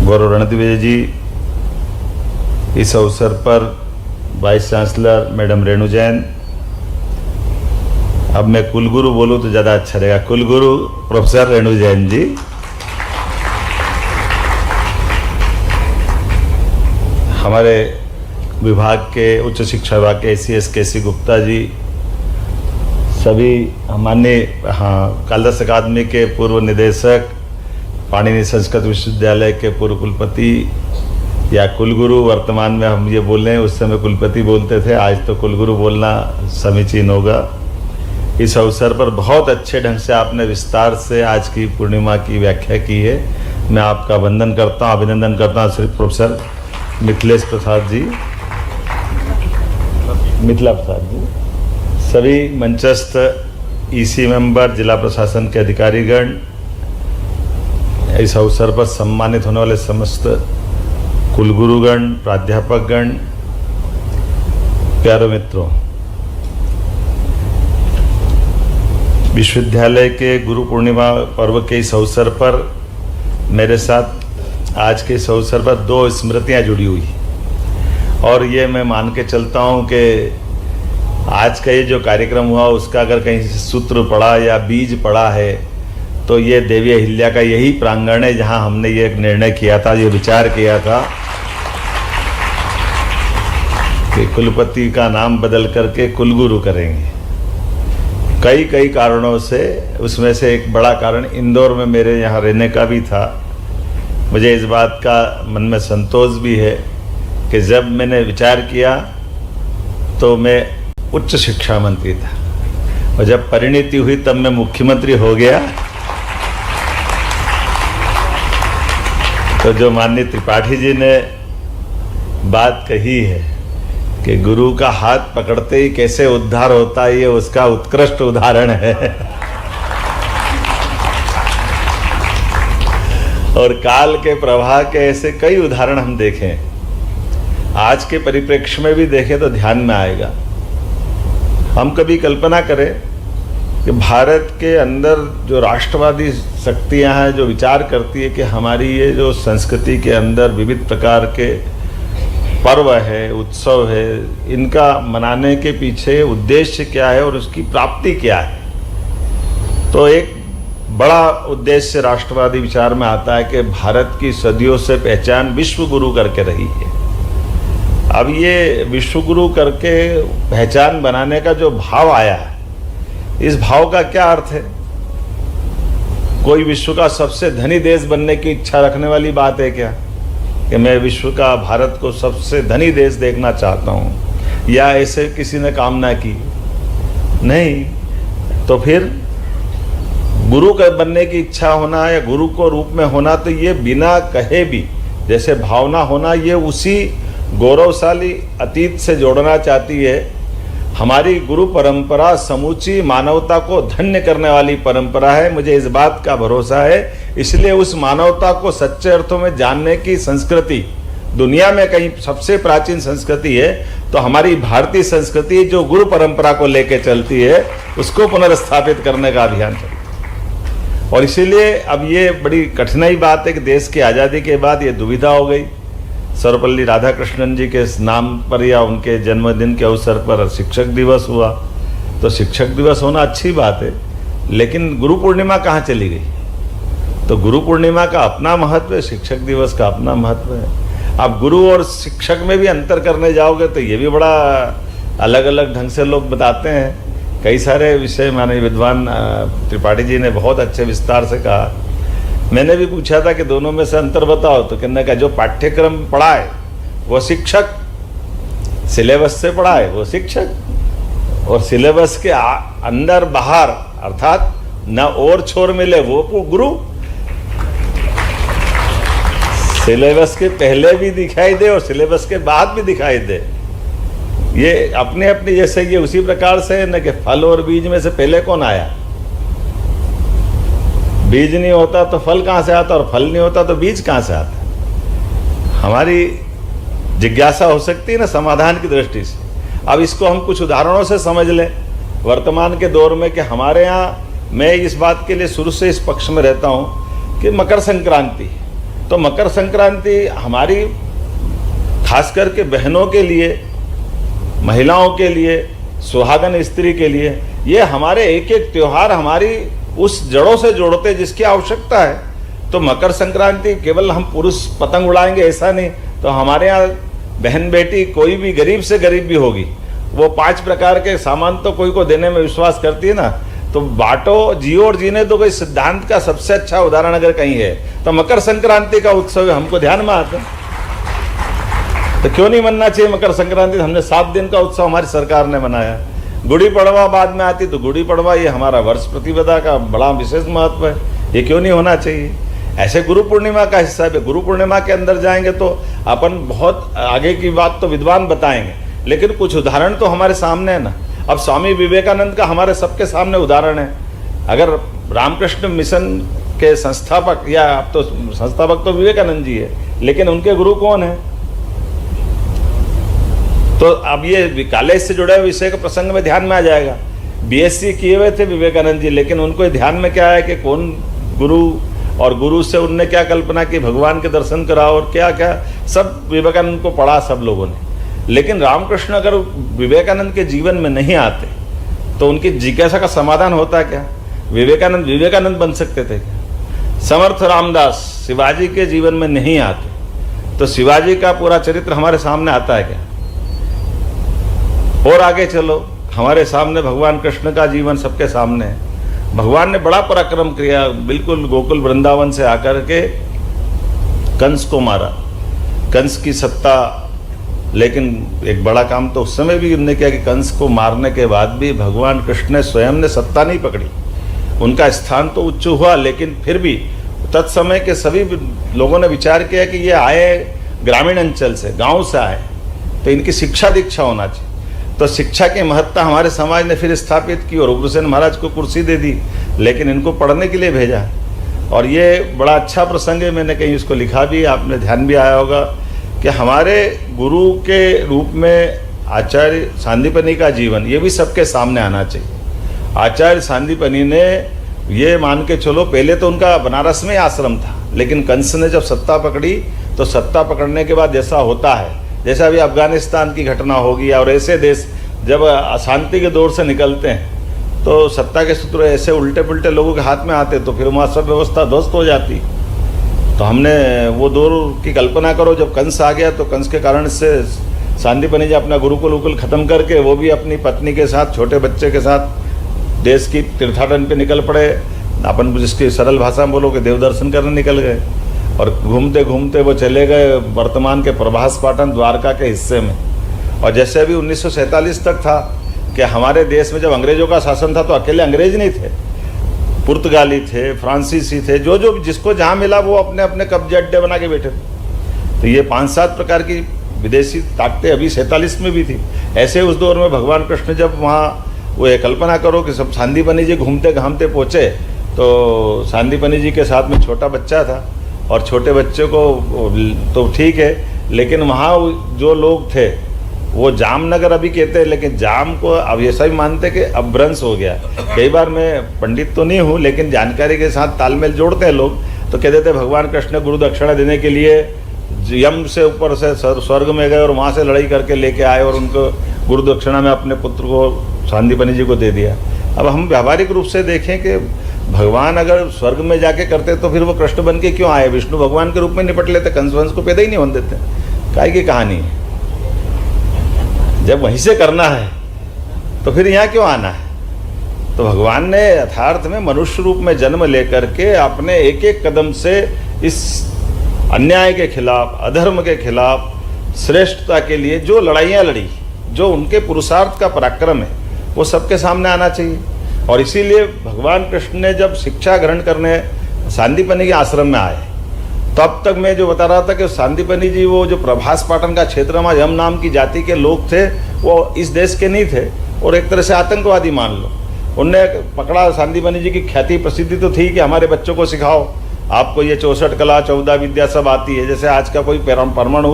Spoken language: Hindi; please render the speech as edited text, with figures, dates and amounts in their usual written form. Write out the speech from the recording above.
गौरव रणदिवे जी, इस अवसर पर vice chancellor madam Renu Jain, अब मैं कुलगुरु बोलूं तो ज़्यादा अच्छा रहेगा, कुलगुरु प्रोफेसर रेणु जैन जी, हमारे विभाग के उच्च शिक्षा विभाग के ACS KC गुप्ता जी, सभी माननीय कालिदास अकादमी के पूर्व निदेशक, पाणिनि संस्कृत विश्वविद्यालय के पूर्व कुलपति या कुलगुरु, वर्तमान में हम ये बोल रहे हैं, उस समय कुलपति बोलते थे, आज तो कुलगुरु बोलना समीचीन होगा। इस अवसर पर बहुत अच्छे ढंग से आपने विस्तार से आज की पूर्णिमा की व्याख्या की है। मैं आपका वंदन करता हूँ, अभिनंदन करता हूँ श्री प्रोफेसर मिथिला प्रसाद जी, सभी मंचस्थ EC मेंबर, जिला प्रशासन के अधिकारीगण, इस अवसर पर सम्मानित होने वाले समस्त कुलगुरुगण, प्राध्यापकगण, प्यारे मित्रों, विश्वविद्यालय के गुरु पूर्णिमा पर्व के इस अवसर पर मेरे साथ आज के इस अवसर पर 2 स्मृतियां जुड़ी हुई, और ये मैं मान के चलता हूँ कि आज का ये जो कार्यक्रम हुआ उसका अगर कहीं सूत्र पड़ा या बीज पड़ा है तो ये देवी अहिल्या का यही प्रांगण है जहाँ हमने ये निर्णय किया था, ये विचार किया था कि कुलपति का नाम बदल करके कुलगुरु करेंगे। कई कारणों से, उसमें से एक बड़ा कारण इंदौर में मेरे यहाँ रहने का भी था। मुझे इस बात का मन में संतोष भी है कि जब मैंने विचार किया तो मैं उच्च शिक्षा मंत्री था, और जब परिणति हुई तब मैं मुख्यमंत्री हो गया। तो जो माननीय त्रिपाठी जी ने बात कही है कि गुरु का हाथ पकड़ते ही कैसे उद्धार होता है, ये उसका उत्कृष्ट उदाहरण है। और काल के प्रवाह के ऐसे कई उदाहरण हम देखें, आज के परिप्रेक्ष्य में भी देखें तो ध्यान में आएगा। हम कभी कल्पना करें कि भारत के अंदर जो राष्ट्रवादी शक्तियां हैं, जो विचार करती है कि हमारी ये जो संस्कृति के अंदर विविध प्रकार के पर्व है, उत्सव है, इनका मनाने के पीछे उद्देश्य क्या है और उसकी प्राप्ति क्या है, तो एक बड़ा उद्देश्य राष्ट्रवादी विचार में आता है कि भारत की सदियों से पहचान विश्व गुरु करके रही है। अब ये विश्व गुरु करके पहचान बनाने का जो भाव आया है, इस भाव का क्या अर्थ है? कोई विश्व का सबसे धनी देश बनने की इच्छा रखने वाली बात है क्या कि मैं विश्व का, भारत को सबसे धनी देश देखना चाहता हूँ, या ऐसे किसी ने कामना की? नहीं। तो फिर गुरु का बनने की इच्छा होना या गुरु को रूप में होना, तो ये बिना कहे भी जैसे भावना होना, ये उसी गौरवशाली अतीत से जोड़ना चाहती है। हमारी गुरु परंपरा समूची मानवता को धन्य करने वाली परंपरा है, मुझे इस बात का भरोसा है। इसलिए उस मानवता को सच्चे अर्थों में जानने की संस्कृति दुनिया में कहीं सबसे प्राचीन संस्कृति है, तो हमारी भारतीय संस्कृति जो गुरु परंपरा को लेकर चलती है, उसको पुनर्स्थापित करने का अभियान चलता है। और इसीलिए अब ये बड़ी कठिनाई बात है कि देश की आज़ादी के बाद ये दुविधा हो गई। सर्वपल्ली राधाकृष्णन जी के नाम पर या उनके जन्मदिन के अवसर पर शिक्षक दिवस हुआ, तो शिक्षक दिवस होना अच्छी बात है, लेकिन गुरु पूर्णिमा कहाँ चली गई? तो गुरु पूर्णिमा का अपना महत्व है, शिक्षक दिवस का अपना महत्व है। अब गुरु और शिक्षक में भी अंतर करने जाओगे तो ये भी बड़ा अलग अलग ढंग से लोग बताते हैं। कई सारे विषय माननीय विद्वान त्रिपाठी जी ने बहुत अच्छे विस्तार से कहा। मैंने भी पूछा था कि दोनों में से अंतर बताओ, तो कहने का जो पाठ्यक्रम पढ़ाए वो शिक्षक, सिलेबस से पढ़ाए वो शिक्षक, और सिलेबस के अंदर बाहर अर्थात न और छोर मिले वो गुरु। सिलेबस के पहले भी दिखाई दे और सिलेबस के बाद भी दिखाई दे, ये अपने अपने जैसे ये उसी प्रकार से न कि फल और बीज में से पहले कौन आया? बीज नहीं होता तो फल कहाँ से आता, और फल नहीं होता तो बीज कहाँ से आता? हमारी जिज्ञासा हो सकती है ना समाधान की दृष्टि से। अब इसको हम कुछ उदाहरणों से समझ लें वर्तमान के दौर में कि हमारे यहाँ, मैं इस बात के लिए शुरू से इस पक्ष में रहता हूँ कि मकर संक्रांति, तो मकर संक्रांति हमारी खास करके बहनों के लिए, महिलाओं के लिए, सुहागन स्त्री के लिए, ये हमारे एक एक त्योहार हमारी उस जड़ों से जोड़ते जिसकी आवश्यकता है। तो मकर संक्रांति केवल हम पुरुष पतंग उड़ाएंगे ऐसा नहीं, तो हमारे यहाँ बहन बेटी कोई भी गरीब से गरीब भी होगी, वो 5 प्रकार के सामान तो कोई को देने में विश्वास करती है ना। तो बांटो, जियो और जीने दो, कोई सिद्धांत का सबसे अच्छा उदाहरण अगर कहीं है तो मकर संक्रांति का उत्सव हमको ध्यान में आता है। तो क्यों नहीं मनना चाहिए मकर संक्रांति? हमने 7 दिन का उत्सव हमारी सरकार ने मनाया। गुड़ी पड़वा बाद में आती, तो गुड़ी पड़वा ये हमारा वर्ष प्रतिपदा का बड़ा विशेष महत्व है, ये क्यों नहीं होना चाहिए? ऐसे गुरु पूर्णिमा का हिस्सा है। गुरु पूर्णिमा के अंदर जाएंगे तो अपन बहुत आगे की बात तो विद्वान बताएंगे, लेकिन कुछ उदाहरण तो हमारे सामने है ना। अब स्वामी विवेकानंद का हमारे सबके सामने उदाहरण है। अगर रामकृष्ण मिशन के संस्थापक, या अब तो संस्थापक तो विवेकानंद जी है, लेकिन उनके गुरु कौन है? तो अब ये कॉलेज से जुड़े हुए विषय के प्रसंग में ध्यान में आ जाएगा। बीएससी किए हुए थे विवेकानंद जी, लेकिन उनको ध्यान में क्या है कि कौन गुरु, और गुरु से उनने क्या कल्पना की, भगवान के दर्शन कराओ और क्या क्या सब विवेकानंद को पढ़ा सब लोगों ने। लेकिन रामकृष्ण अगर विवेकानंद के जीवन में नहीं आते तो उनकी जिज्ञासा का समाधान होता क्या? विवेकानंद विवेकानंद बन सकते थे क्या? समर्थ रामदास शिवाजी के जीवन में नहीं आते तो शिवाजी का पूरा चरित्र हमारे सामने आता है क्या? और आगे चलो, हमारे सामने भगवान कृष्ण का जीवन सबके सामने है। भगवान ने बड़ा पराक्रम किया, बिल्कुल गोकुल वृंदावन से आकर के कंस को मारा, कंस की सत्ता। लेकिन एक बड़ा काम तो उस समय भी उन्होंने किया कि कंस को मारने के बाद भी भगवान कृष्ण ने स्वयं ने सत्ता नहीं पकड़ी। उनका स्थान तो उच्च हुआ, लेकिन फिर भी तत्समय के सभी लोगों ने विचार किया कि ये आए ग्रामीण अंचल से, गांव से आए, तो इनकी शिक्षा दीक्षा होना चाहिए। तो शिक्षा की महत्ता हमारे समाज ने फिर स्थापित की और उग्रसेन महाराज को कुर्सी दे दी, लेकिन इनको पढ़ने के लिए भेजा। और ये बड़ा अच्छा प्रसंग है, मैंने कहीं उसको लिखा भी, आपने ध्यान भी आया होगा कि हमारे गुरु के रूप में आचार्य सांदीपनि का जीवन, ये भी सबके सामने आना चाहिए। आचार्य सांदीपनि ने ये मान के चलो, पहले तो उनका बनारस में आश्रम था, लेकिन कंस ने जब सत्ता पकड़ी तो सत्ता पकड़ने के बाद जैसा होता है, जैसा अभी अफगानिस्तान की घटना होगी और ऐसे देश जब अशांति के दौर से निकलते हैं तो सत्ता के सूत्र ऐसे उल्टे पुल्टे लोगों के हाथ में आते तो फिर वहाँ सब व्यवस्था ध्वस्त हो जाती। तो हमने वो दौर की कल्पना करो, जब कंस आ गया तो कंस के कारण से सांदीपनि जी अपना गुरुकुल उकुल खत्म करके वो भी अपनी पत्नी के साथ, छोटे बच्चे के साथ देश की तीर्थाटन पे निकल पड़े। अपन जिसकी सरल भाषा में बोलो कि देव दर्शन करने निकल गए, और घूमते घूमते वो चले गए वर्तमान के प्रभास पाटन द्वारका के हिस्से में। और जैसे अभी 1947 तक था कि हमारे देश में जब अंग्रेजों का शासन था तो अकेले अंग्रेज नहीं थे, पुर्तगाली थे, फ्रांसीसी थे, जो जो जिसको जहाँ मिला वो अपने अपने कब्जे अड्डे बना के बैठे थे। तो ये 5-7 प्रकार की विदेशी ताकतें अभी 47 में भी थी। ऐसे उस दौर में भगवान कृष्ण जब वहाँ, वो ये कल्पना करो कि सब सांदीपनि जी घूमते घामते पहुँचे, तो सांदीपनि जी के साथ में छोटा बच्चा था, और छोटे बच्चे को तो ठीक है, लेकिन वहाँ जो लोग थे वो जामनगर अभी कहते हैं, लेकिन जाम को अब ऐसा ही मानते कि अपभ्रंश हो गया। कई बार मैं पंडित तो नहीं हूँ, लेकिन जानकारी के साथ तालमेल जोड़ते हैं लोग, तो कहते थे भगवान कृष्ण गुरु दक्षिणा देने के लिए यम से ऊपर से स्वर्ग में गए और वहाँ से लड़ाई करके लेके आए और उनको गुरु दक्षिणा में अपने पुत्र को सांदीपनि जी को दे दिया। अब हम व्यावहारिक रूप से देखें कि भगवान अगर स्वर्ग में जाके करते तो फिर वो कृष्ण बन के क्यों आए? विष्णु भगवान के रूप में निपट लेते, कंस को पैदा ही नहीं होने देते। काय की कहानी है? जब वहीं से करना है तो फिर यहाँ क्यों आना है? तो भगवान ने यथार्थ में मनुष्य रूप में जन्म लेकर के अपने एक एक कदम से इस अन्याय के खिलाफ, अधर्म के खिलाफ, श्रेष्ठता के लिए जो लड़ाइयाँ लड़ी, जो उनके पुरुषार्थ का पराक्रम है, वो सबके सामने आना चाहिए। और इसीलिए भगवान कृष्ण ने जब शिक्षा ग्रहण करने सांदीपनि के आश्रम में आए, तब तक मैं जो बता रहा था कि सांदीपनि जी वो जो प्रभास पाटन का क्षेत्र में यम नाम की जाति के लोग थे, वो इस देश के नहीं थे और एक तरह से आतंकवादी मान लो। उनने पकड़ा, सांदीपनि जी की ख्याति प्रसिद्धि तो थी कि हमारे बच्चों को सिखाओ, आपको ये 64 कला 14 विद्या सब आती है। जैसे आज का कोई परमाणु